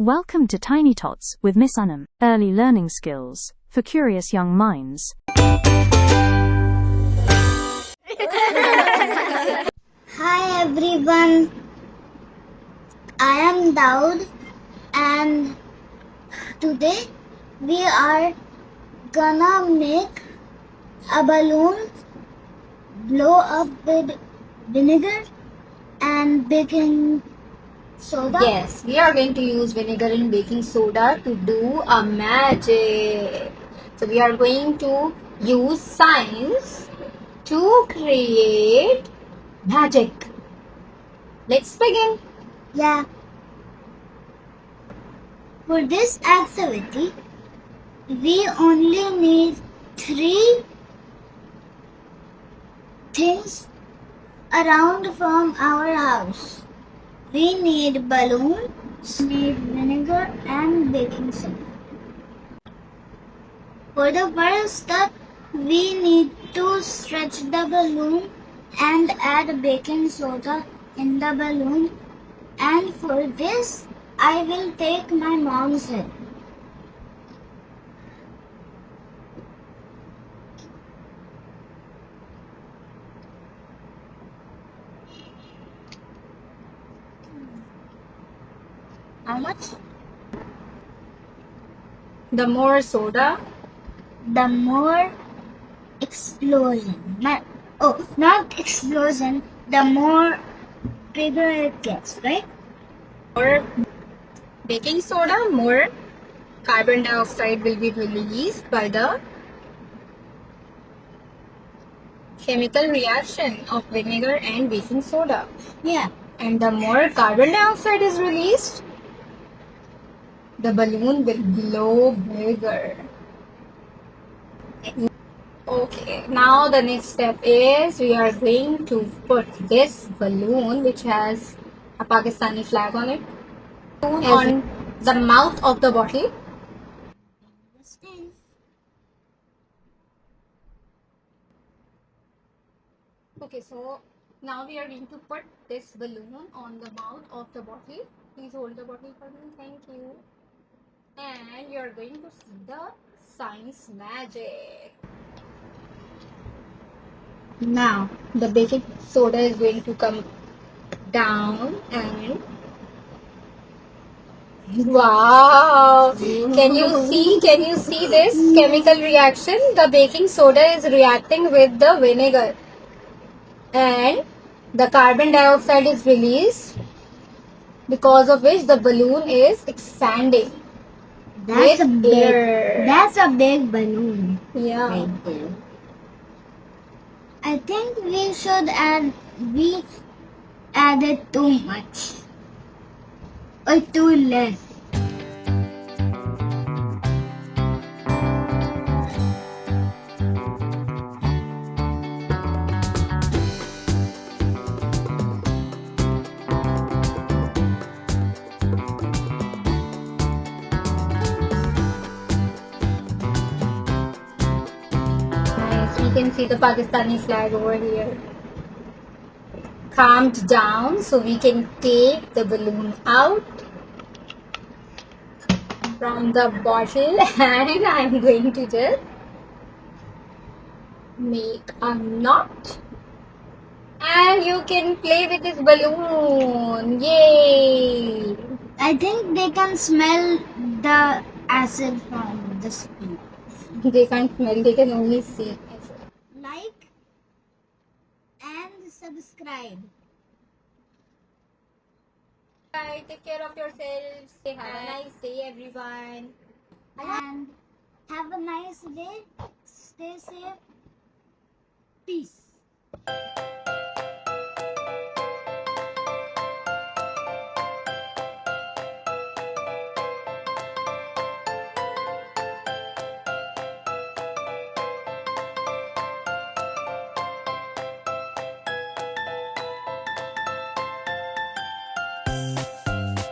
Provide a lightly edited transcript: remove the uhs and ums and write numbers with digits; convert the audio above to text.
Welcome to Tiny Tots with Miss Anam, Early Learning Skills for Curious Young Minds. Hi everyone, I am Daud and today we are gonna make a balloon blow up with vinegar and baking soda. Yes, we are going to use vinegar and baking soda to do a magic. So we are going to use science to create magic. Let's begin. Yeah. For this activity, we only need 3 things around from our house. We need balloons, need vinegar and baking soda. For the first step, we need to stretch the balloon and add baking soda in the balloon. And for this, I will take my mom's help. How much? The more soda, The more explosion. Not explosion. The more bigger it gets, right? more baking soda, more carbon dioxide will be released by the chemical reaction of vinegar and baking soda. Yeah. And the more carbon dioxide is released, the balloon will blow bigger. Okay, now the next step is we are going to put this balloon, which has a Pakistani flag on it, on the mouth of the bottle. Okay, so now we are going to put this balloon on the mouth of the bottle. Please hold the bottle for me. Thank you. And you are going to see the science magic. Now the baking soda is going to come down and wow, can you see this chemical reaction? The baking soda is reacting with the vinegar and the carbon dioxide is released, because of which the balloon is expanding That's with air. That's a big balloon. Yeah. Right there. I think we added too much or too less. Nice. We can see the Pakistani flag over here. Calmed down, so we can take the balloon out from the bottle and I'm going to just make a knot and you can play with this balloon. Yay! I think they can smell the acid from the spoon. They can't smell, they can only see. Like and subscribe. Bye, take care of yourselves. Have a nice day, everyone. And have a nice day. Stay safe. Peace.